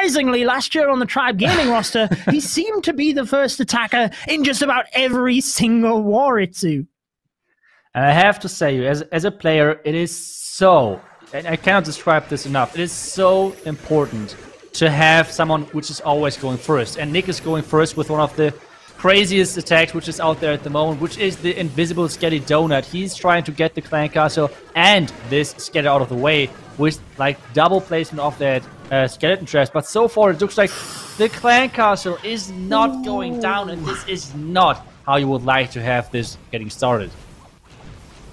surprisingly, last year on the Tribe Gaming roster, he seemed to be the first attacker in just about every single war, Itsu. And I have to say, as a player, it is so, and I cannot describe this enough, it is so important to have someone which is always going first. And Nick is going first with one of the craziest attacks which is out there at the moment, which is the invisible Skelly Donut. He's trying to get the Clan Castle and this Skelly out of the way with like double placement of that skeleton chest. But so far it looks like the Clan Castle is not going down, and this is not how you would like to have this getting started.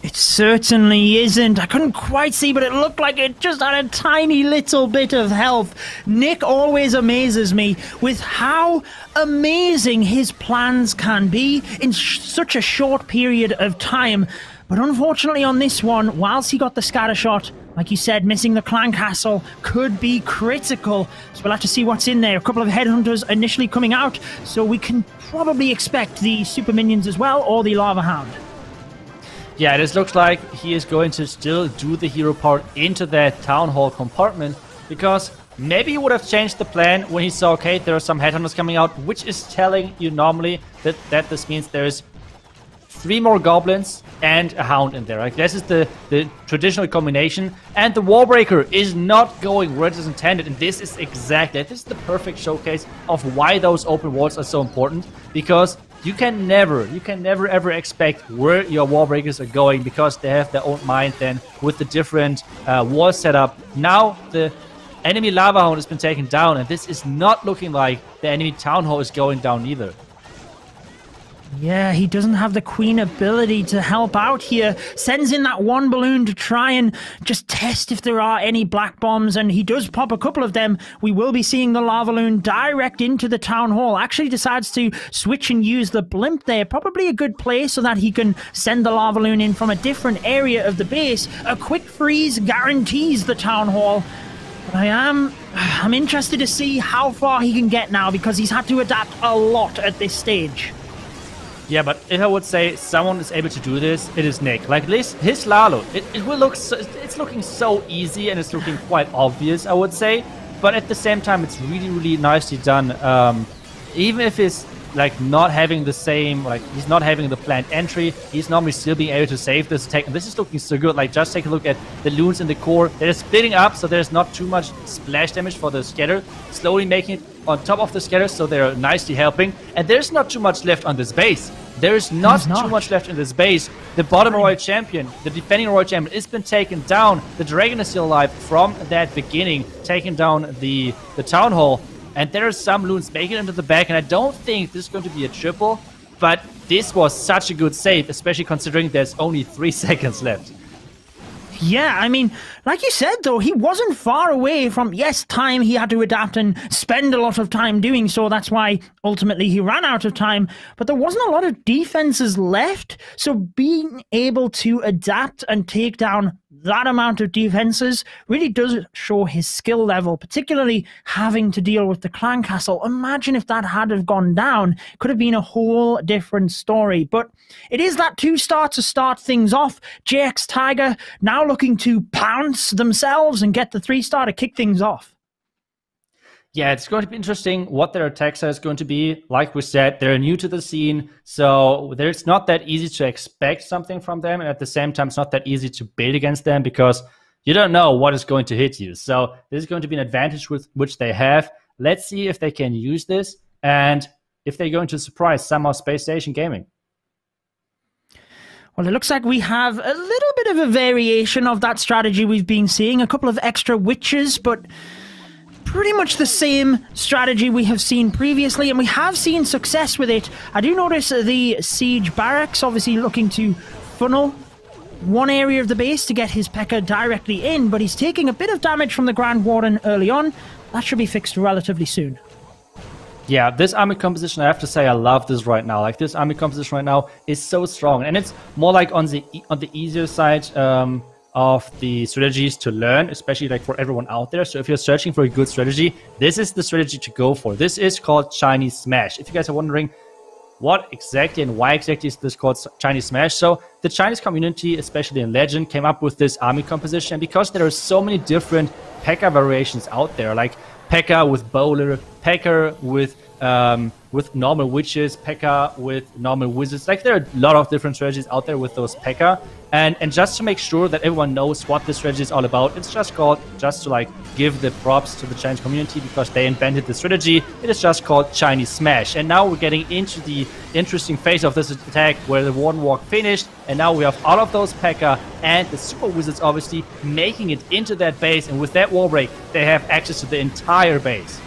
It certainly isn't. I couldn't quite see, but it looked like it just had a tiny little bit of health. Nick always amazes me with how amazing his plans can be in such a short period of time. But unfortunately on this one, whilst he got the scatter shot, like you said, missing the Clan Castle could be critical. So we'll have to see what's in there. A couple of headhunters initially coming out, so we can probably expect the super minions as well, or the lava hound. Yeah, this looks like he is going to still do the hero part into that town hall compartment, because maybe he would have changed the plan when he saw, okay, there are some headhunters coming out, which is telling you normally that this means there's 3 more goblins and a hound in there. Like, this is the traditional combination, and the Warbreaker is not going where it is intended, and this is exactly, this is the perfect showcase of why those open walls are so important, because you can never ever expect where your wall breakers are going, because they have their own mind then with the different wall setup. Now the enemy lava hound has been taken down, and this is not looking like the enemy town hall is going down either. Yeah, he doesn't have the queen ability to help out here. Sends in that one balloon to try and just test if there are any black bombs, and he does pop a couple of them. We will be seeing the lava balloon direct into the town hall. Actually decides to switch and use the blimp there. Probably a good play so that he can send the lava balloon in from a different area of the base. A quick freeze guarantees the town hall. But I'm interested to see how far he can get now, because he's had to adapt a lot at this stage. Yeah, but if I would say someone is able to do this, it is Nick. Like this, his Lalo, it will look so, it's looking so easy, and it's looking quite obvious, I would say. But at the same time, it's really, really nicely done. Even if it's like not having the same, like he's not having the planned entry, he's normally still being able to save this attack. And this is looking so good. Like, just take a look at the loons in the core. They're splitting up, so there's not too much splash damage for the scatter. Slowly making it on top of the scatter, so they're nicely helping. And there's not too much left on this base. There's not too much left in this base. The bottom royal champion, the defending royal champion, has been taken down. The dragon is still alive from that beginning, taking down the town hall. And there are some loons making it into the back, and I don't think this is going to be a triple, but this was such a good save, especially considering there's only 3 seconds left. Yeah, I mean, like you said, though, he wasn't far away from, yes, time. He had to adapt and spend a lot of time doing so. That's why, ultimately, he ran out of time. But there wasn't a lot of defenses left. So being able to adapt and take down that amount of defenses really does show his skill level, particularly having to deal with the Clan Castle. Imagine if that had have gone down. Could have been a whole different story. But it is that 2-star to start things off. J.X. Tiger now looking to pounce themselves and get the 3-star to kick things off. Yeah, it's going to be interesting what their attack set is going to be. Like we said, they're new to the scene, so it's not that easy to expect something from them, and at the same time, it's not that easy to build against them, because you don't know what is going to hit you. So this is going to be an advantage with which they have. Let's see if they can use this, and if they're going to surprise somehow Space Station Gaming. Well, it looks like we have a little bit of a variation of that strategy we've been seeing. A couple of extra witches, but pretty much the same strategy we have seen previously, and we have seen success with it. I do notice the siege barracks obviously looking to funnel one area of the base to get his P.E.K.K.A. directly in, but he's taking a bit of damage from the Grand Warden early on. That should be fixed relatively soon. Yeah, this army composition, I have to say, I love this right now. Like, this army composition right now is so strong, and it's more like on the easier side of the strategies to learn, especially like for everyone out there. So if you're searching for a good strategy, this is the strategy to go for. This is called Chinese Smash. If you guys are wondering what exactly and why exactly is this called Chinese Smash, so the Chinese community, especially in Legend, came up with this army composition, and because there are so many different P.E.K.K.A. variations out there, like P.E.K.K.A. with Bowler, P.E.K.K.A. with normal witches, P.E.K.K.A. with normal wizards. Like, there are a lot of different strategies out there with those P.E.K.K.A. And just to make sure that everyone knows what this strategy is all about, it's just called, just to like give the props to the Chinese community because they invented the strategy, it is just called Chinese Smash. And now we're getting into the interesting phase of this attack where the Warden Walk finished, and now we have all of those P.E.K.K.A. and the Super Wizards obviously making it into that base, and with that wall break, they have access to the entire base.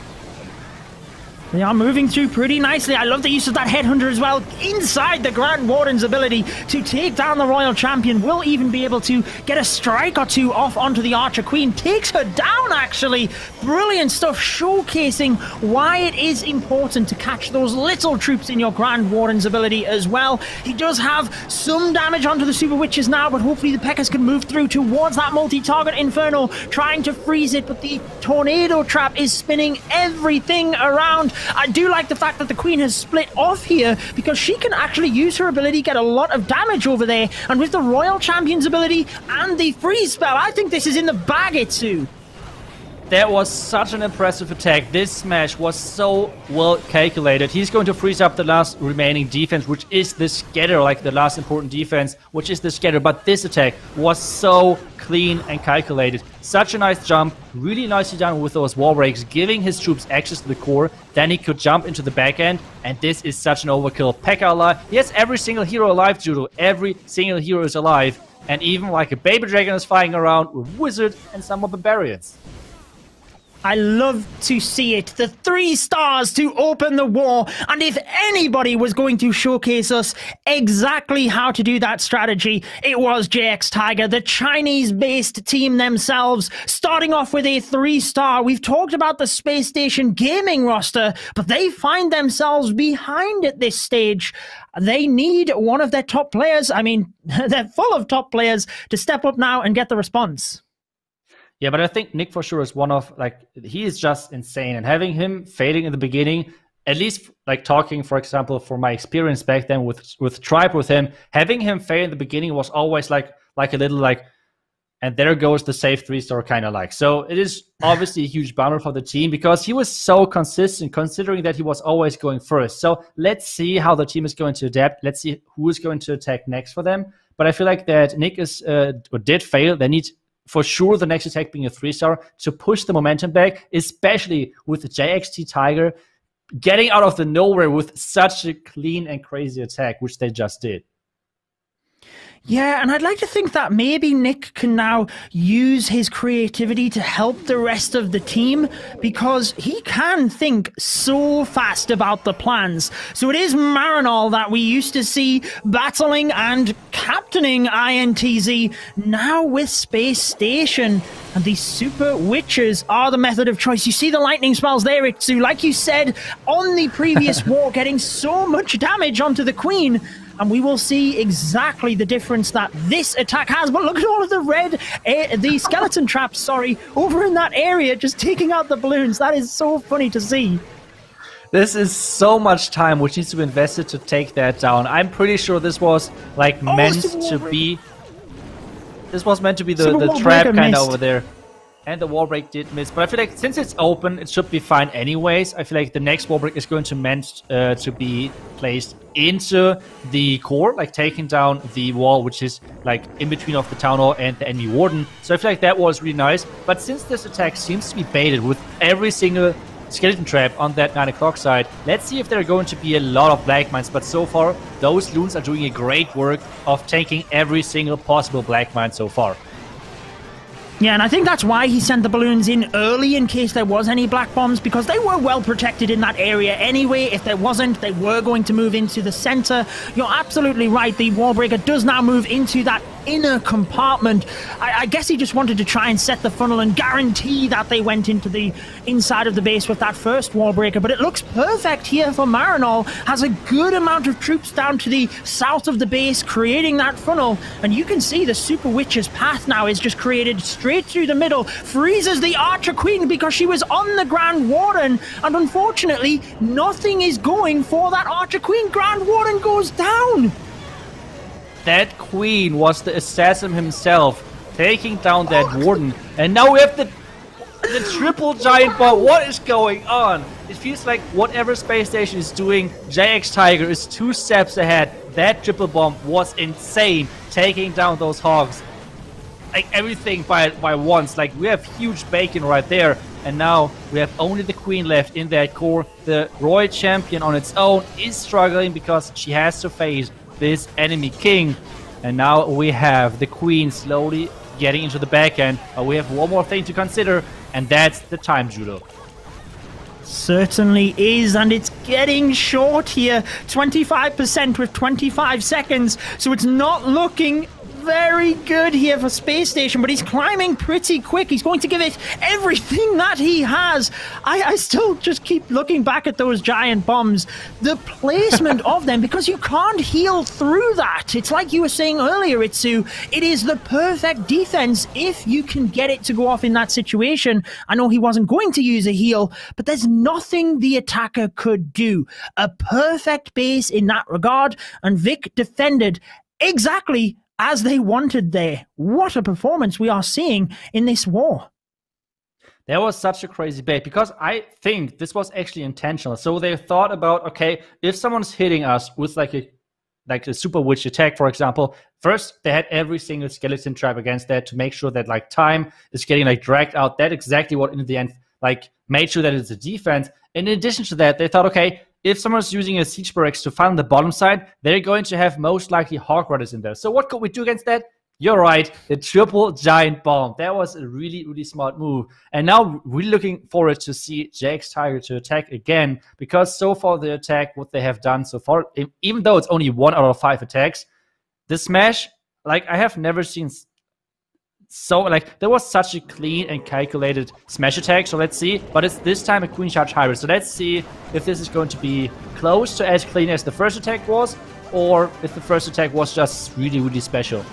They are moving through pretty nicely. I love the use of that Headhunter as well. Inside the Grand Warden's ability to take down the Royal Champion. Will even be able to get a strike or two off onto the Archer Queen. Takes her down, actually. Brilliant stuff, showcasing why it is important to catch those little troops in your Grand Warden's ability as well. He does have some damage onto the Super Witches now, but hopefully the P.E.K.K.A.s can move through towards that multi-target Inferno, trying to freeze it, but the Tornado Trap is spinning everything around. I do like the fact that the Queen has split off here because she can actually use her ability, get a lot of damage over there, and with the Royal Champion's ability and the freeze spell, I think this is in the bag, Itsu. That was such an impressive attack. This smash was so well calculated. He's going to freeze up the last remaining defense, which is the scatter, like the last important defense, which is the scatter. But this attack was so clean and calculated. Such a nice jump, really nicely done with those wall breaks, giving his troops access to the core. Then he could jump into the back end, and this is such an overkill. P.E.K.K.A. alive. Yes, every single hero alive, Judo. Every single hero is alive. And even like a baby dragon is flying around with wizard and some more barbarians. I love to see it. The 3 stars to open the war. And if anybody was going to showcase us exactly how to do that strategy, it was J.X. Tiger, the Chinese-based team themselves, starting off with a 3-star. We've talked about the Space Station Gaming roster, but they find themselves behind at this stage. They need one of their top players. I mean, they're full of top players to step up now and get the response. Yeah, but I think Nick for sure is one of, like, he is just insane. And having him fading in the beginning, at least, like, talking, for example, for my experience back then with Tribe with him, having him fade in the beginning was always, like a little, like, and there goes the safe 3-star kind of like. So it is obviously a huge bummer for the team because he was so consistent, considering that he was always going first. So let's see how the team is going to adapt. Let's see who is going to attack next for them. But I feel like that Nick is or did fail. They need for sure the next attack being a 3-star to push the momentum back, especially with the JXT Tiger getting out of the nowhere with such a clean and crazy attack, which they just did. Yeah, and I'd like to think that maybe Nick can now use his creativity to help the rest of the team because he can think so fast about the plans. So it is Marinol that we used to see battling and captaining INTZ, now with Space Station. And these Super Witches are the method of choice. You see the lightning spells there, Itsu. Like you said, on the previous war, getting so much damage onto the Queen. And we will see exactly the difference that this attack has. But look at all of the red, the skeleton traps, sorry, over in that area, just taking out the balloons. That is so funny to see. This is so much time which needs to be invested to take that down. I'm pretty sure this was like meant to be... This was meant to be the trap kind of over there. And the wall break did miss. But I feel like since it's open, it should be fine anyways. I feel like the next wall break is going to meant to be placed into the core, like taking down the wall, which is like in between of the Town Hall and the enemy Warden. So I feel like that was really nice. But since this attack seems to be baited with every single skeleton trap on that 9 o'clock side, let's see if there are going to be a lot of black mines. But so far, those loons are doing a great work of tanking every single possible black mine so far. Yeah, and I think that's why he sent the balloons in early in case there was any black bombs, because they were well protected in that area anyway. If there wasn't, they were going to move into the center. You're absolutely right. The wall breaker does now move into that inner compartment. I guess he just wanted to try and set the funnel and guarantee that they went into the inside of the base with that first wall breaker. But it looks perfect here for Marinol. Has a good amount of troops down to the south of the base, creating that funnel. And you can see the Super Witch's path now is just created straight through the middle. Freezes the Archer Queen because she was on the Grand Warden. And unfortunately, nothing is going for that Archer Queen. Grand Warden goes down. That Queen was the assassin himself, taking down that Warden. And now we have the... the triple giant bomb. What is going on? It feels like whatever Space Station is doing, J.X. Tiger is 2 steps ahead. That triple bomb was insane, taking down those hogs. Like everything by once. Like we have huge bacon right there. And now we have only the queen left in that core. The royal champion on its own is struggling because she has to face this enemy king. And now we have the queen slowly getting into the back end. But we have one more thing to consider, and that's the time, Judo. Certainly is, and it's getting short here. 25% with 25 seconds, so it's not looking very good here for Space Station, but he's climbing pretty quick. He's going to give it everything that he has. I still just keep looking back at those giant bombs. The placement of them, because you can't heal through that. It's like you were saying earlier, Itsu. It is the perfect defense if you can get it to go off in that situation. I know he wasn't going to use a heal, but there's nothing the attacker could do. A perfect base in that regard, and Vic defended exactly as they wanted there. What a performance we are seeing in this war. That was such a crazy bait, because I think this was actually intentional. So they thought about, okay, if someone's hitting us with like a super witch attack, for example, first they had every single skeleton trap against that to make sure that like time is getting like dragged out. That's exactly what in the end like made sure that it's a defense. And in addition to that, they thought, okay, if someone's using a siege barracks to farm the bottom side, they're going to have most likely Hog Riders in there. So what could we do against that? You're right, the triple giant bomb. That was a really, really smart move. And now we're looking forward to see J.X. Tiger to attack again, because so far the attack, what they have done so far, even though it's only 1 out of 5 attacks, the smash, like I have never seen. So, like, there was such a clean and calculated smash attack. So let's see. But it's this time a Queen Charge Hybrid. So let's see if this is going to be close to as clean as the first attack was, or if the first attack was just really, really special.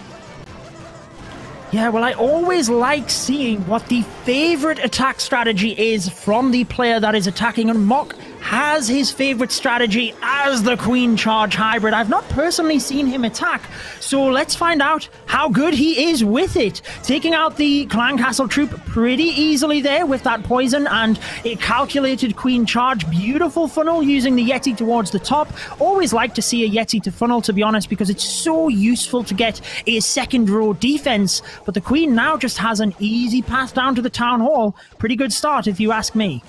Yeah, well, I always like seeing what the favorite attack strategy is from the player that is attacking, and Mok has his favorite strategy as the Queen Charge Hybrid. I've not personally seen him attack, so let's find out how good he is with it. Taking out the Clan Castle troop pretty easily there with that poison and a calculated Queen Charge. Beautiful funnel using the Yeti towards the top. Always like to see a Yeti to funnel, to be honest, because it's so useful to get a second row defense. But the Queen now just has an easy path down to the Town Hall. Pretty good start, if you ask me.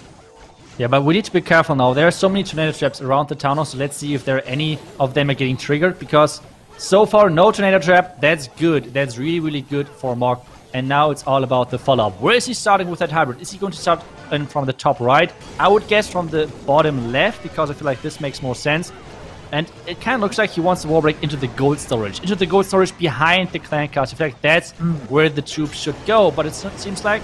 Yeah, but we need to be careful now. There are so many tornado traps around the town hall, so let's see if there are any of them are getting triggered, because so far no tornado trap. That's good. That's really, really good for Mok. And now it's all about the follow-up. Where is he starting with that hybrid? Is he going to start in from the top right? I would guess from the bottom left, because I feel like this makes more sense. And it kind of looks like he wants to wall break into the gold storage. Into the gold storage behind the clan castle. I feel like that's where the troops should go. But it seems like...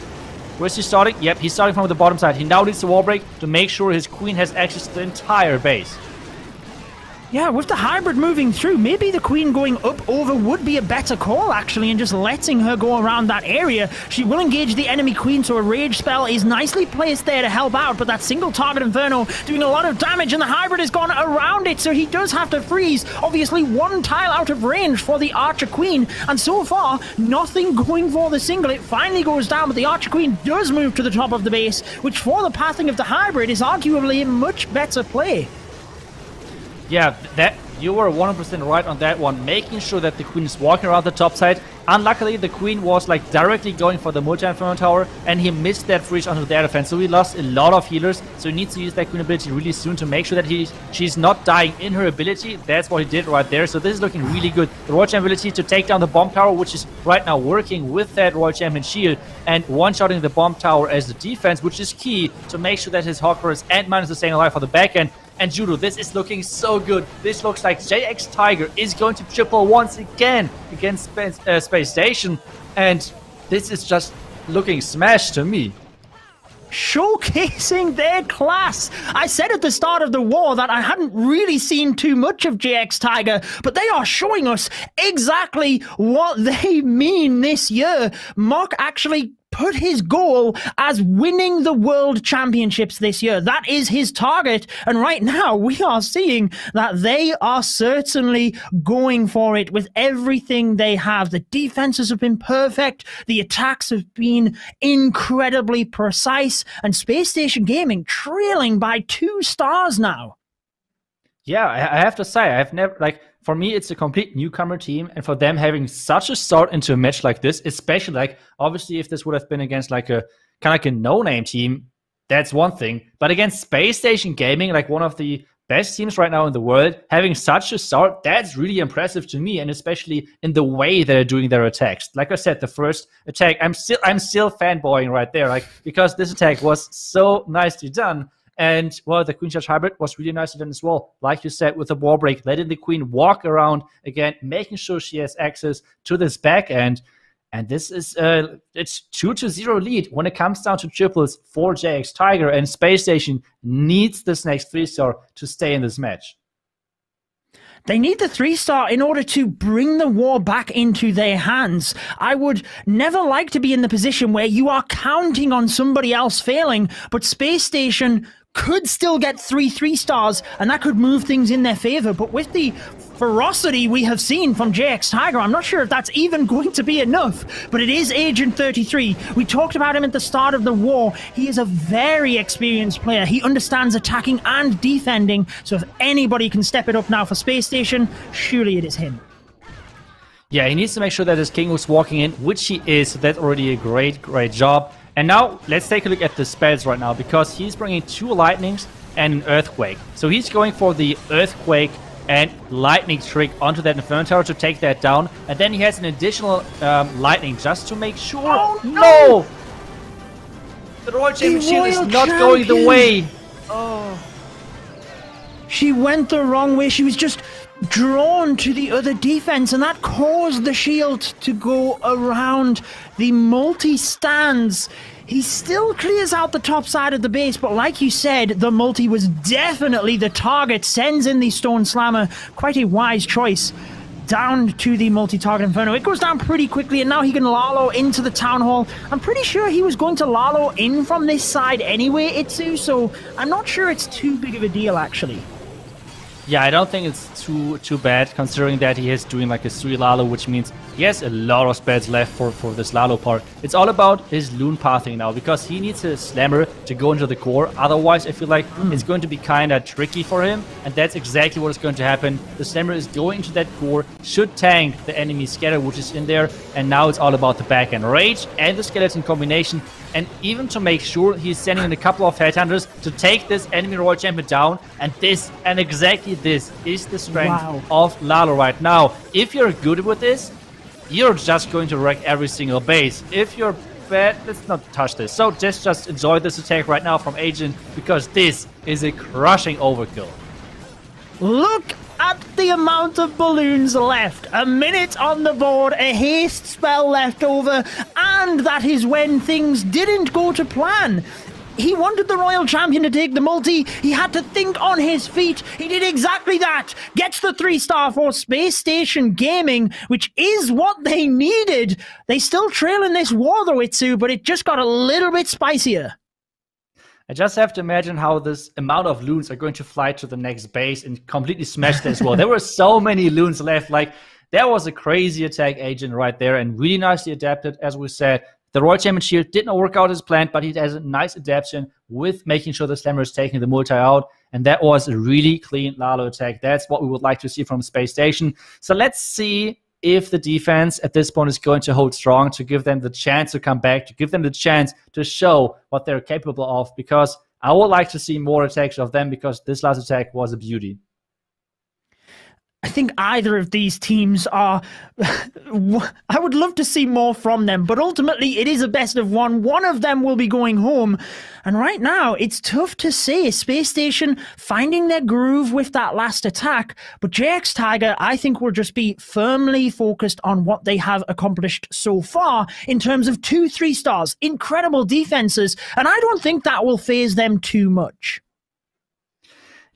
Where's he starting? Yep, he's starting from the bottom side. He now needs to wall break to make sure his queen has access to the entire base. Yeah, with the hybrid moving through, maybe the queen going up over would be a better call, actually, and just letting her go around that area. She will engage the enemy queen, so a rage spell is nicely placed there to help out, but that single target Inferno doing a lot of damage, and the hybrid has gone around it, so he does have to freeze. Obviously, 1 tile out of range for the Archer Queen, and so far, nothing going for the single. It finally goes down, but the Archer Queen does move to the top of the base, which for the pathing of the hybrid is arguably a much better play. Yeah, that you were 100% right on that one. Making sure that the queen is walking around the top side. Unluckily, the queen was like directly going for the multi-inferno tower, and he missed that breach onto their defense. So he lost a lot of healers. So he needs to use that queen ability really soon to make sure that she's not dying in her ability. That's what he did right there. So this is looking really good. The Royal Champion ability to take down the bomb tower, which is right now working with that Royal Champion shield, and one-shotting the bomb tower as the defense, which is key to make sure that his Hawkers and Minus are staying alive for the back end. And Judo, this is looking so good. This looks like J.X. Tiger is going to triple once again against Space Station. And this is just looking smashed to me. Showcasing their class. I said at the start of the war that I hadn't really seen too much of J.X. Tiger, but they are showing us exactly what they mean this year. Mok actually put his goal as winning the World Championships this year. That is his target. And right now, we are seeing that they are certainly going for it with everything they have. The defenses have been perfect. The attacks have been incredibly precise. And Space Station Gaming trailing by 2 stars now. Yeah, I have to say, I've never, like, for me, it's a complete newcomer team, and for them having such a start into a match like this, especially, like, obviously, if this would have been against, like, a kind of like a no-name team, that's one thing. But against Space Station Gaming, like, one of the best teams right now in the world, having such a start, that's really impressive to me, and especially in the way they're doing their attacks. Like I said, the first attack, I'm still fanboying right there, like, because this attack was so nicely done. And, well, the Queen Charge Hybrid was really nicely done as well. Like you said, with the wall break, letting the Queen walk around again, making sure she has access to this back end. And this is, it's 2-0 lead when it comes down to triples for J.X. Tiger. And Space Station needs this next 3-star to stay in this match. They need the 3-star in order to bring the war back into their hands. I would never like to be in the position where you are counting on somebody else failing, but Space Station could still get 3-3-stars, and that could move things in their favor. But with the ferocity we have seen from J.X. Tiger, I'm not sure if that's even going to be enough. But it is Agent 33. We talked about him at the start of the war. He is a very experienced player. He understands attacking and defending. So if anybody can step it up now for Space Station, surely it is him. Yeah, he needs to make sure that his king was walking in, which he is. So that's already a great job. And now, let's take a look at the spells right now, because he's bringing 2 Lightnings and an Earthquake. So he's going for the Earthquake and Lightning trick onto that Inferno Tower to take that down. And then he has an additional Lightning just to make sure... Oh, no! The Royal Champion Shield is not going the way. Oh. She went the wrong way. She was just drawn to the other defense, and that caused the shield to go around the multi-stands. He still clears out the top side of the base, but like you said, the multi was definitely the target. Sends in the Stone Slammer. Quite a wise choice. Down to the multi-target Inferno. It goes down pretty quickly, and now he can Lalo into the Town Hall. I'm pretty sure he was going to Lalo in from this side anyway, Itsu, so I'm not sure it's too big of a deal, actually. Yeah, I don't think it's too bad, considering that he is doing like a 3 Lalo, which means he has a lot of spells left for this Lalo part. It's all about his Loon pathing now, because he needs his Slammer to go into the core. Otherwise, I feel like it's going to be kind of tricky for him, and that's exactly what is going to happen. The Slammer is going into that core, should tank the enemy Scatter, which is in there, and now it's all about the back-end Rage and the Skeleton combination. And even to make sure he's sending in a couple of Headhunters to take this enemy Royal Champion down. And this, and exactly this, is the strength of Lalo right now. If you're good with this, you're just going to wreck every single base. If you're bad, let's not touch this. So just enjoy this attack right now from Agent, because this is a crushing overkill. Look at the amount of balloons left. A minute on the board, a haste spell left over, and that is when things didn't go to plan. He wanted the Royal Champion to take the multi. He had to think on his feet. He did exactly that. Gets the 3-star for Space Station Gaming, which is what they needed. They still trail in this war though, Itsu, but it just got a little bit spicier. I just have to imagine how this amount of loons are going to fly to the next base and completely smash this wall. There were so many loons left. Like, that was a crazy attack Agent right there, and really nicely adapted, as we said. The Royal Champion Shield did not work out as planned, but he has a nice adaptation with making sure the Slammer is taking the multi out. And that was a really clean Lalo attack. That's what we would like to see from Space Station. So let's see if the defense at this point is going to hold strong, to give them the chance to come back, to give them the chance to show what they're capable of, because I would like to see more attacks of them, because this last attack was a beauty. I think either of these teams are... I would love to see more from them, but ultimately it is a best of one. One of them will be going home. And right now, it's tough to say. Space Station finding their groove with that last attack, but J.X. Tiger, I think, will just be firmly focused on what they have accomplished so far in terms of 2 3-stars, incredible defenses, and I don't think that will faze them too much.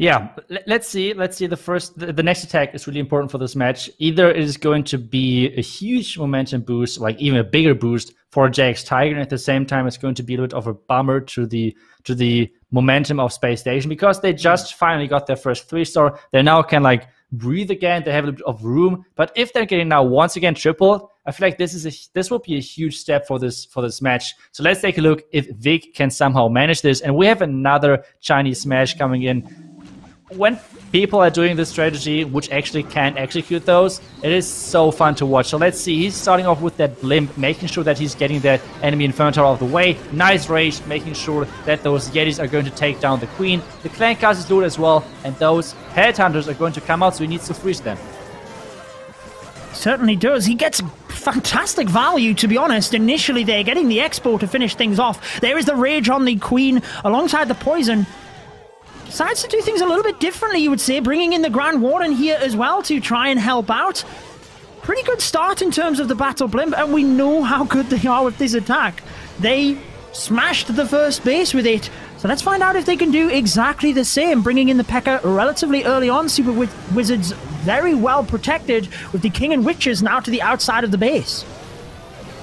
Yeah, let's see. Let's see. The next attack is really important for this match. Either it is going to be a huge momentum boost, like even a bigger boost for J.X. Tiger, and at the same time, it's going to be a little bit of a bummer to the momentum of Space Station because they just finally got their first 3-star. They now can like breathe again. They have a little bit of room. But if they're getting now once again triple, I feel like this will be a huge step for this match. So let's take a look if Vic can somehow manage this. And we have another Chinese smash coming in. When people are doing this strategy, which actually can execute those, it is so fun to watch. So let's see, he's starting off with that blimp, making sure that he's getting that enemy Inferno Tower out of the way. Nice rage, making sure that those Yetis are going to take down the Queen. The Clan Cast is looted as well, and those Headhunters are going to come out, so he needs to freeze them. Certainly does. He gets fantastic value, to be honest. Initially, they're getting the Expo to finish things off. There is the rage on the Queen alongside the poison. Decides to do things a little bit differently, you would say, bringing in the Grand Warden here as well to try and help out. Pretty good start in terms of the Battle Blimp, and we know how good they are with this attack. They smashed the first base with it, so let's find out if they can do exactly the same, bringing in the P.E.K.K.A. relatively early on. Super Wizards very well protected, with the King and Witches now to the outside of the base.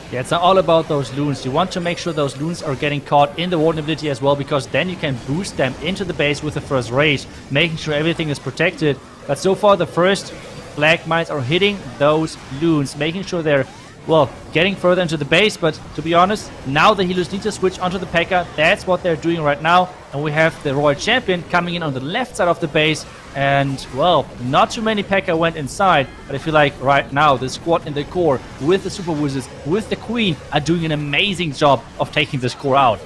Yeah, it's all about those loons. You want to make sure those loons are getting caught in the Warden ability as well, because then you can boost them into the base with the first rage, making sure everything is protected. But so far, the first Black Mines are hitting those loons, making sure they're, well, getting further into the base. But to be honest, now the healers need to switch onto the P.E.K.K.A. That's what they're doing right now. And we have the Royal Champion coming in on the left side of the base. And, well, not too many P.E.K.K.A. went inside, but I feel like right now the squad in the core with the Super Wizards, with the Queen, are doing an amazing job of taking this core out.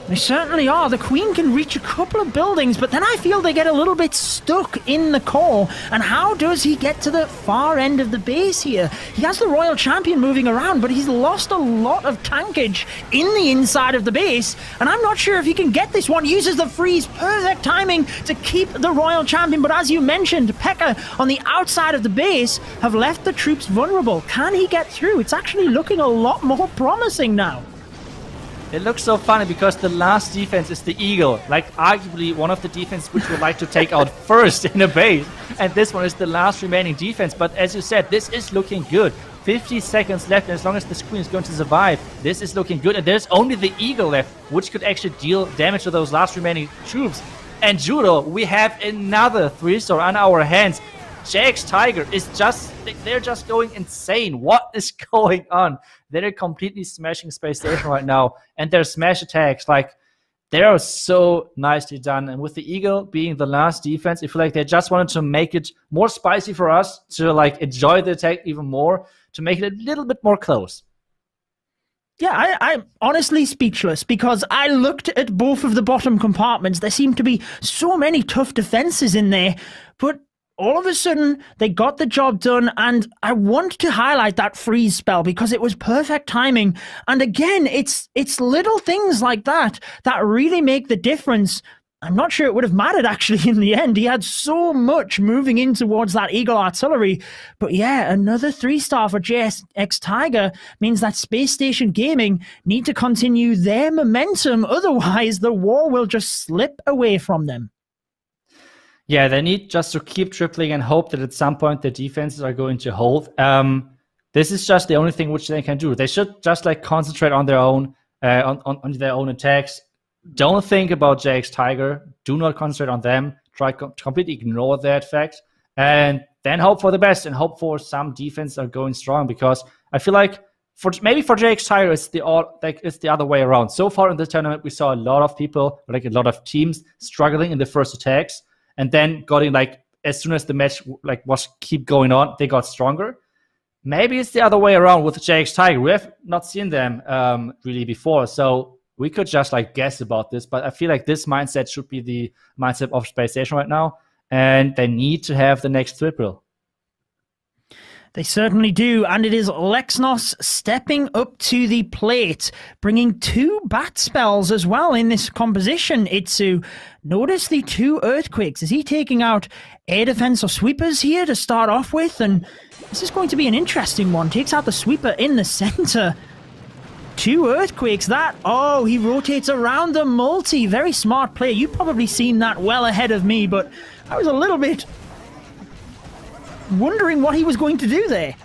They certainly are. The Queen can reach a couple of buildings, but then I feel they get a little bit stuck in the core. And how does he get to the far end of the base here? He has the Royal Champion moving around, but he's lost a lot of tankage in the inside of the base. And I'm not sure if he can get this one. Uses the freeze. Perfect timing to keep the Royal Champion. But as you mentioned, P.E.K.K.A. on the outside of the base have left the troops vulnerable. Can he get through? It's actually looking a lot more promising now. It looks so funny because the last defense is the Eagle, like arguably one of the defenses which we like to take out first in a base. And this one is the last remaining defense. But as you said, this is looking good. 50 seconds left, and as long as this Queen is going to survive, this is looking good. And there's only the Eagle left, which could actually deal damage to those last remaining troops. And Judo, we have another 3-star on our hands. J.X. Tiger is they're just going insane. What is going on? They're completely smashing Space Station right now. And their smash attacks, like, they are so nicely done. And with the Eagle being the last defense, I feel like they just wanted to make it more spicy for us to, like, enjoy the attack even more, to make it a little bit more close. Yeah, I'm honestly speechless because I looked at both of the bottom compartments. There seemed to be so many tough defenses in there, but all of a sudden, they got the job done, and I want to highlight that freeze spell because it was perfect timing. And again, it's little things like that that really make the difference. I'm not sure it would have mattered, actually, in the end. He had so much moving in towards that Eagle Artillery. But yeah, another 3-star for J.X. Tiger means that Space Station Gaming need to continue their momentum. Otherwise, the war will just slip away from them. Yeah, they need just to keep tripling and hope that at some point the defenses are going to hold. This is just the only thing which they can do. They should just like concentrate on their own on their own attacks. Don't think about J.X. Tiger. Do not concentrate on them. Try to completely ignore that fact, and then hope for the best and hope for some defense are going strong. Because I feel like maybe for J.X. Tiger it's the other way around. So far in this tournament, we saw a lot of people, like a lot of teams, struggling in the first attacks. And then getting, like, as soon as the match was keep going on, they got stronger. Maybe it's the other way around with J.X. Tiger. We have not seen them really before, so we could just like guess about this. But I feel like this mindset should be the mindset of Space Station right now, and they need to have the next triple. They certainly do, and it is Lexnos stepping up to the plate, bringing 2 bat spells as well in this composition. Itsu, notice the 2 earthquakes. Is he taking out air defense or sweepers here to start off with? And this is going to be an interesting one. Takes out the sweeper in the center. 2 earthquakes. That, oh, he rotates around the multi. Very smart play. You've probably seen that well ahead of me, but I was a little bit wondering what he was going to do there.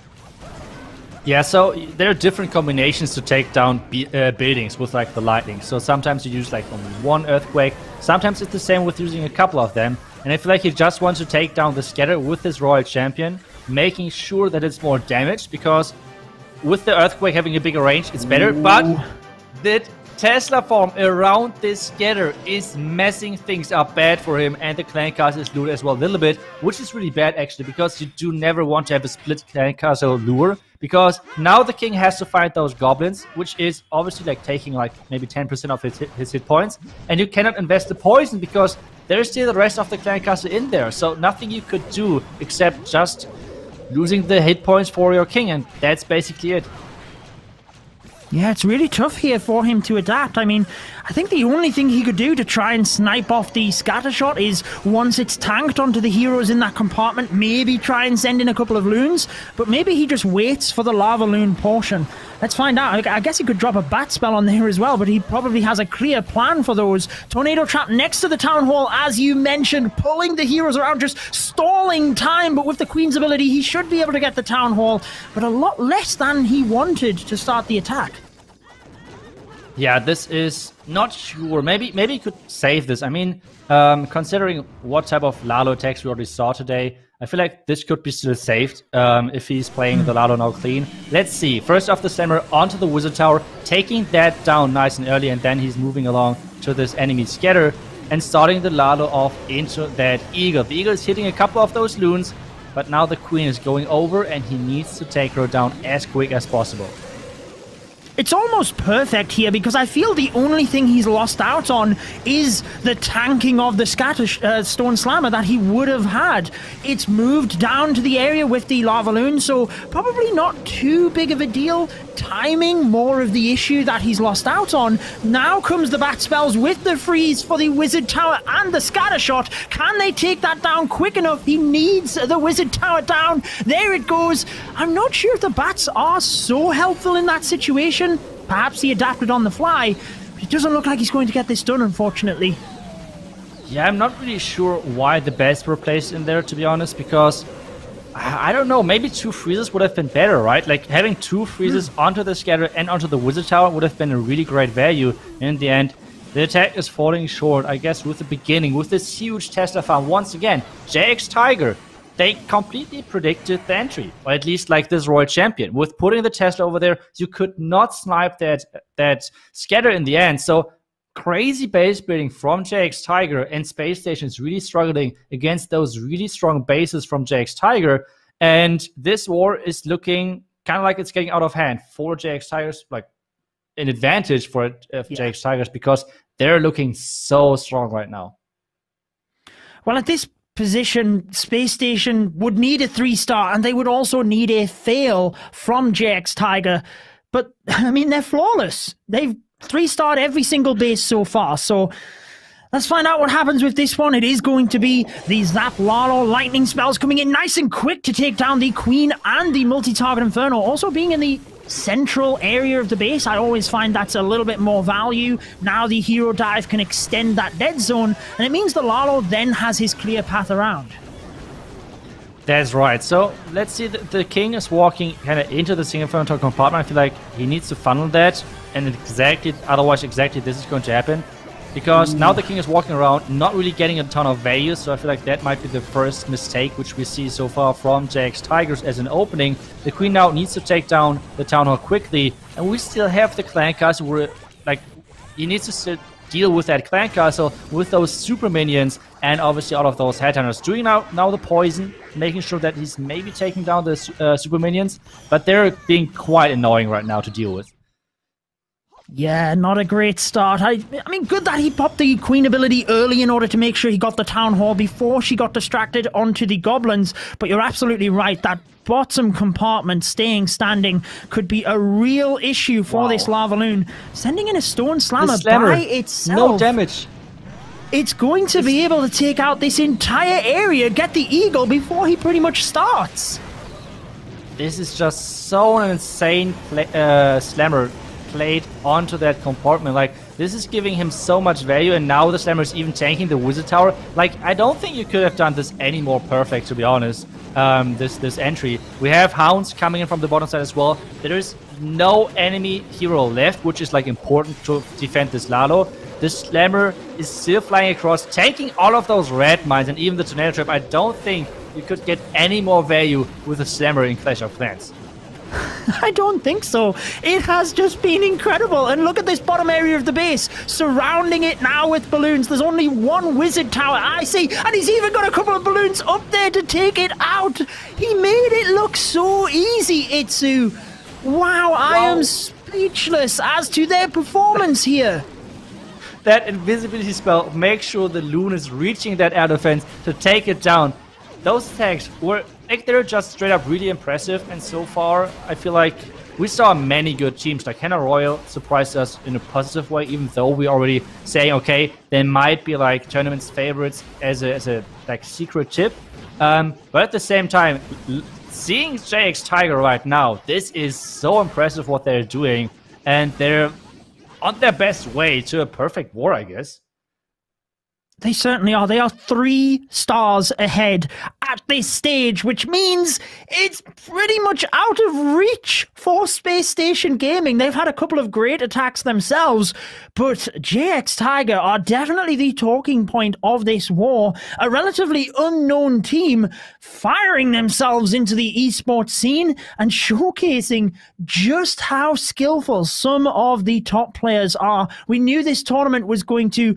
Yeah, so there are different combinations to take down buildings with like the lightning. So sometimes you use like only 1 earthquake. Sometimes it's the same with using a couple of them. And I feel like he just wants to take down the scatter with his royal champion, making sure that it's more damaged, because with the earthquake having a bigger range, it's better. Ooh. But the Tesla farm around this scatter is messing things up bad for him, and the clan castle is looted as well a little bit, which is really bad actually, because you do never want to have a split clan castle lure, because now the king has to fight those goblins, which is obviously like taking like maybe 10% of his hit points, and you cannot invest the poison because there's still the rest of the clan castle in there, so nothing you could do except just losing the hit points for your king, and that's basically it. Yeah, it's really tough here for him to adapt. I mean, I think the only thing he could do to try and snipe off the scatter shot is, once it's tanked onto the heroes in that compartment, maybe try and send in a couple of loons, but maybe he just waits for the lava loon portion. Let's find out. I guess he could drop a bat spell on there as well, but he probably has a clear plan for those. Tornado trap next to the town hall, as you mentioned, pulling the heroes around, just stalling time, but with the queen's ability, he should be able to get the town hall, but a lot less than he wanted to start the attack. Yeah, this is not sure. Maybe he could save this. I mean, considering what type of Lalo attacks we already saw today, I feel like this could be still saved if he's playing the Lalo now clean. Let's see. First off the Slammer onto the Wizard Tower, taking that down nice and early, and then he's moving along to this enemy scatter and starting the Lalo off into that Eagle. The Eagle is hitting a couple of those loons, but now the Queen is going over and he needs to take her down as quick as possible. It's almost perfect here, because I feel the only thing he's lost out on is the tanking of the Stone Slammer that he would have had. It's moved down to the area with the Lava Loon, so probably not too big of a deal. Timing more of the issue that he's lost out on. Now comes the bat spells with the freeze for the Wizard Tower and the scatter shot. Can they take that down quick enough? He needs the Wizard Tower down. There it goes. I'm not sure if the bats are so helpful in that situation. Perhaps he adapted on the fly, but it doesn't look like he's going to get this done, unfortunately. Yeah, I'm not really sure why the bats were placed in there, to be honest, because I don't know, maybe 2 freezes would have been better, right? Like, having 2 freezes onto the scatter and onto the Wizard Tower would have been a really great value. In the end, the attack is falling short, I guess, with the beginning, with this huge Tesla farm. Once again, J.X. Tiger, they completely predicted the entry, or at least like this Royal Champion. With putting the Tesla over there, you could not snipe that scatter in the end. So crazy base building from J.X. Tiger, and Space Station is really struggling against those really strong bases from J.X. Tiger. And this war is looking kind of like it's getting out of hand for J.X. Tigers, like an advantage for J.X. Tigers, because they're looking so strong right now. Well, at this position, Space Station would need a 3-star, and they would also need a fail from JX Tiger. But, I mean, they're flawless. They've 3-starred every single base so far, so let's find out what happens with this one. It is going to be the Zap Lalo lightning spells coming in nice and quick to take down the Queen and the multi-target Inferno. Also being in the central area of the base, I always find that's a little bit more value. Now the hero dive can extend that dead zone, and it means the Lalo then has his clear path around. That's right. So let's see, the king is walking kind of into the single Inferno compartment. I feel like he needs to funnel that, and otherwise exactly this is going to happen. Because now the king is walking around, not really getting a ton of value, so I feel like that might be the first mistake which we see so far from JX Tigers as an opening. The queen now needs to take down the town hall quickly, and we still have the clan castle where, like, he needs to still deal with that clan castle with those super minions, and obviously all of those headhunters. Doing now the poison, making sure that he's maybe taking down the super minions, but they're being quite annoying right now to deal with. Yeah, not a great start. I mean, good that he popped the queen ability early in order to make sure he got the town hall before she got distracted onto the goblins. But you're absolutely right, that bottom compartment staying standing could be a real issue for this Lava Loon. Sending in a Stone Slammer by itself, no damage. It's going to be able to take out this entire area, get the eagle before he pretty much starts. This is just so an insane slammer. played onto that compartment. Like, this is giving him so much value, and now the Slammer is even tanking the Wizard Tower. Like, I don't think you could have done this any more perfect, to be honest, this entry. We have Hounds coming in from the bottom side as well. There is no enemy hero left, which is, like, important to defend this Lalo. The Slammer is still flying across, taking all of those red mines and even the Tornado Trap. I don't think you could get any more value with a Slammer in Clash of Clans. I don't think so. It has just been incredible. And look at this bottom area of the base, surrounding it now with balloons. There's only one Wizard Tower, I see, and he's even got a couple of balloons up there to take it out. He made it look so easy, Itsu. Wow, I am speechless as to their performance here. That invisibility spell makes sure the Loon is reaching that air defense to take it down. Those attacks were, like, they're just straight up really impressive, and so far I feel like we saw many good teams. Like Hannah Royal surprised us in a positive way, even though we already saying, okay, they might be like tournament's favorites as a like secret tip. But at the same time, seeing J.X. Tiger right now, this is so impressive what they're doing, and they're on their best way to a perfect war, I guess. They certainly are. They are 3 stars ahead at this stage, which means it's pretty much out of reach for Space Station Gaming. They've had a couple of great attacks themselves, but JX Tiger are definitely the talking point of this war. A relatively unknown team firing themselves into the esports scene and showcasing just how skillful some of the top players are. We knew this tournament was going to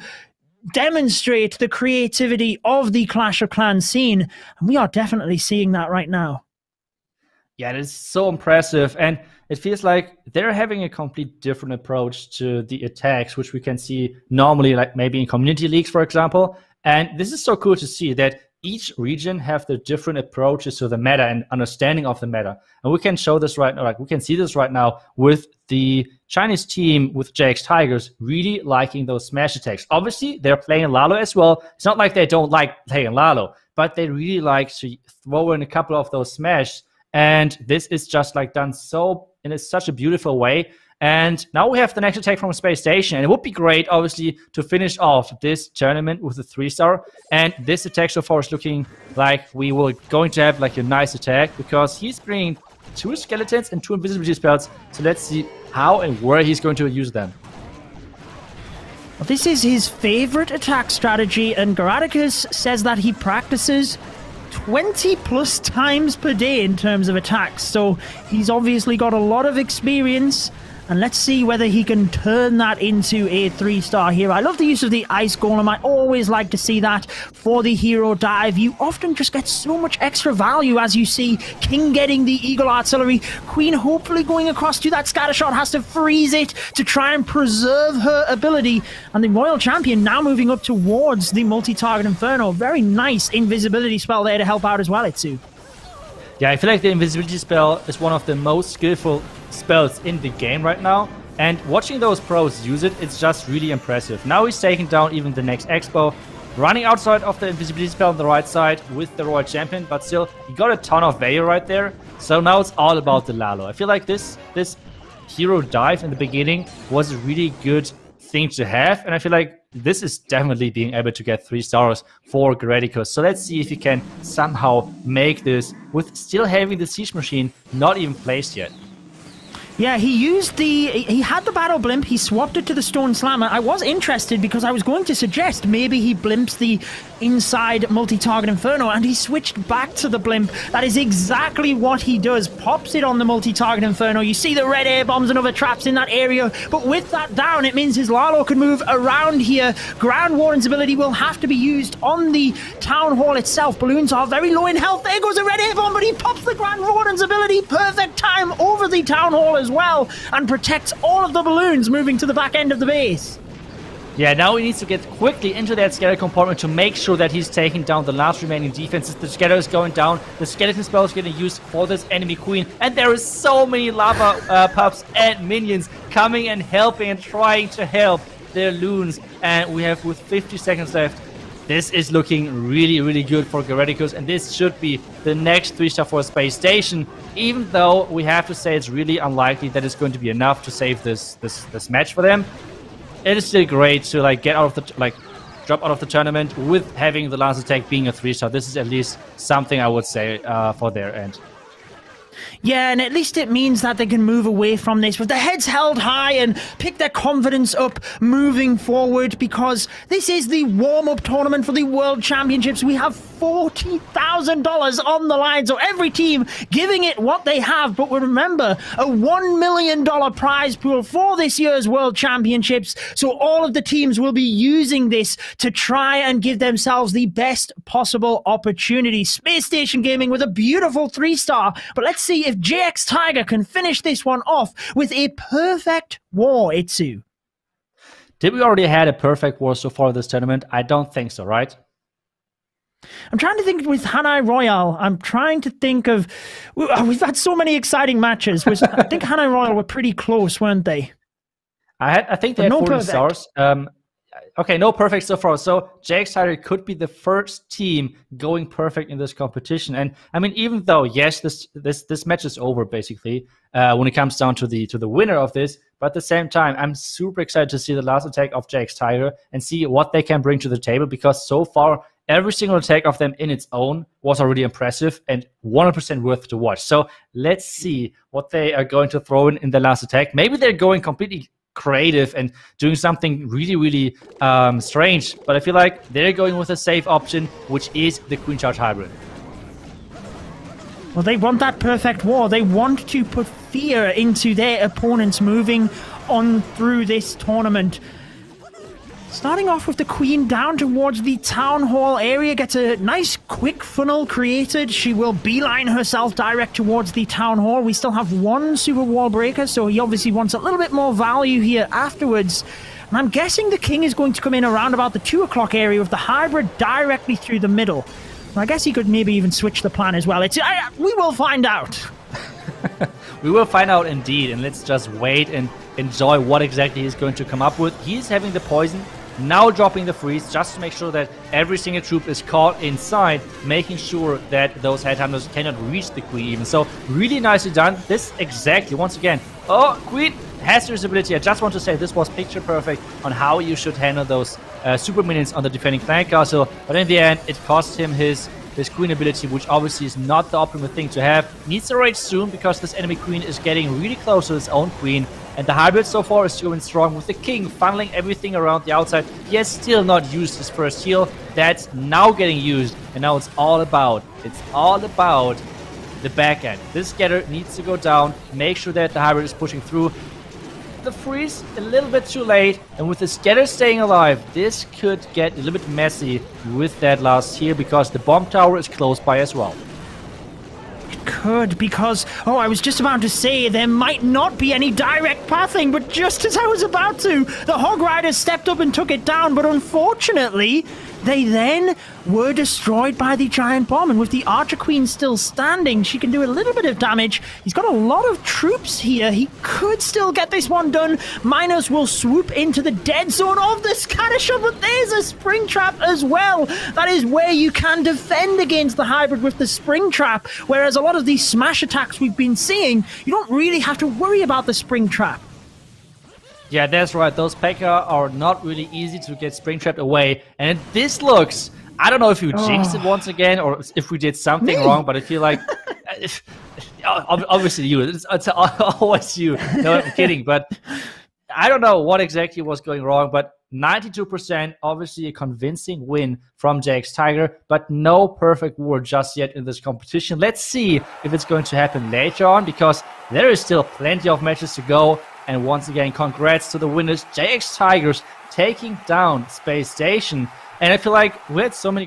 demonstrate the creativity of the Clash of Clans scene, and we are definitely seeing that right now. Yeah, it is so impressive, and it feels like they're having a complete different approach to the attacks, which we can see normally, like maybe in community leagues, for example. And this is so cool to see that each region have the different approaches to the meta and understanding of the meta. And we can show this right now, like we can see this right now with the Chinese team with JX Tigers really liking those smash attacks. Obviously, they're playing Lalo as well. It's not like they don't like playing Lalo, but they really like to throw in a couple of those smash. And this is just like done so in such a beautiful way. And now we have the next attack from Space Station. And it would be great, obviously, to finish off this tournament with a 3-star. And this attack so far is looking like we were going to have like a nice attack, because he's bringing 2 skeletons and 2 invisibility spells. So let's see how and where he's going to use them. Well, this is his favorite attack strategy, and Garaticus says that he practices 20 plus times per day in terms of attacks. So he's obviously got a lot of experience. And let's see whether he can turn that into a 3-star hero. I love the use of the Ice Golem. I always like to see that for the hero dive. You often just get so much extra value as you see King getting the Eagle Artillery. Queen hopefully going across to that scatter shot, has to freeze it to try and preserve her ability. And the Royal Champion now moving up towards the multi-target Inferno. Very nice invisibility spell there to help out as well, Itsu. Yeah, I feel like the invisibility spell is one of the most skillful spells in the game right now. And watching those pros use it, it's just really impressive. Now he's taking down even the next Expo, running outside of the invisibility spell on the right side with the Royal Champion, but still, he got a ton of value right there. So now it's all about the Lalo. I feel like this hero dive in the beginning was a really good thing to have, and I feel like this is definitely being able to get 3 stars for Gradicus. So let's see if he can somehow make this with still having the Siege Machine not even placed yet. Yeah, he had the Battle Blimp, he swapped it to the Stone Slammer. I was interested because I was going to suggest maybe he blimps the inside multi-target Inferno, and he switched back to the Blimp. That is exactly what he does, pops it on the multi-target Inferno. You see the red air bombs and other traps in that area, but with that down, it means his Lalo can move around here. Ground Warden's ability will have to be used on the Town Hall itself. Balloons are very low in health. There goes a red air bomb, but he pops the Grand Warden's ability. Perfect time over the Town Hall as well, and protects all of the balloons moving to the back end of the base. Yeah, now he needs to get quickly into that scatter compartment to make sure that he's taking down the last remaining defenses. The scatter is going down, the skeleton spell is getting used for this enemy queen, and there is so many lava pups and minions coming and helping and trying to help their loons. And we have, with 50 seconds left, this is looking really, really good for Garreticus, and this should be the next 3-star for Space Station, even though we have to say it's really unlikely that it's going to be enough to save this match for them. It is still great to like get out of the drop out of the tournament with having the last attack being a 3-star. This is at least something I would say for their end. Yeah, and at least it means that they can move away from this with their heads held high and pick their confidence up moving forward, because this is the warm-up tournament for the World Championships. We have $40,000 on the line, so every team giving it what they have. But remember, a $1 million prize pool for this year's World Championships, so all of the teams will be using this to try and give themselves the best possible opportunity. Space Station Gaming with a beautiful 3-star, but let's see if J.X. Tiger can finish this one off with a perfect war, Itsu. Did we already had a perfect war so far this tournament? I don't think so, right? I'm trying to think with Hanai Royale. I'm trying to think of... We've had so many exciting matches. I think Hanai Royale were pretty close, weren't they? I think they had 40 stars. Okay, no perfect so far. So J.X. Tiger could be the first team going perfect in this competition. And I mean, even though yes, this match is over basically when it comes down to the winner of this, but at the same time, I'm super excited to see the last attack of J.X. Tiger and see what they can bring to the table, because so far every single attack of them in its own was already impressive and 100% worth to watch. So let's see what they are going to throw in the last attack. Maybe they're going completely creative and doing something really, really strange, but I feel like they're going with a safe option, which is the Queen Charge Hybrid. Well, they want that perfect war. They want to put fear into their opponents moving on through this tournament. Starting off with the Queen down towards the Town Hall area, gets a nice quick funnel created. She will beeline herself direct towards the Town Hall. We still have one Super Wall Breaker, so he obviously wants a little bit more value here afterwards. And I'm guessing the King is going to come in around about the 2 o'clock area with the Hybrid directly through the middle. I guess he could maybe even switch the plan as well. We will find out. We will find out indeed, and let's just wait and enjoy what exactly he's going to come up with. He's having the poison, now dropping the freeze, just to make sure that every single troop is caught inside, making sure that those headhunters cannot reach the Queen even. So really nicely done. This exactly, once again, Queen has his ability. I just want to say this was picture perfect on how you should handle those super minions on the defending flank castle, but in the end it cost him his Queen ability, which obviously is not the optimal thing to have. Needs to rage soon, because this enemy Queen is getting really close to his own Queen. And the Hybrid so far is going strong, with the King funneling everything around the outside. He has still not used his first heal. That's now getting used. And now it's all about the back end. This scatter needs to go down. Make sure that the Hybrid is pushing through. The freeze a little bit too late. And with the scatter staying alive, this could get a little bit messy with that last heal, because the bomb tower is close by as well. Could, because I was just about to say there might not be any direct pathing, but just as I was about to, the Hog Riders stepped up and took it down. But unfortunately, they then were destroyed by the giant bomb, and with the Archer Queen still standing, she can do a little bit of damage. He's got a lot of troops here. He could still get this one done. Miners will swoop into the dead zone of the scatter shot, but there's a spring trap as well. That is where you can defend against the Hybrid, with the spring trap, whereas a lot of these smash attacks we've been seeing, you don't really have to worry about the spring trap. Yeah, that's right. Those P.E.K.K.A. are not really easy to get spring-trapped away. And this looks... I don't know if you jinxed it once again, or if we did something wrong, but I feel like... obviously you. It's always you. No, I'm kidding. But I don't know what exactly was going wrong, but 92%, obviously a convincing win from J.X. Tiger, but no perfect war just yet in this competition. Let's see if it's going to happen later on, because there is still plenty of matches to go. And once again, congrats to the winners, J.X. Tigers, taking down Space Station. And I feel like we had so many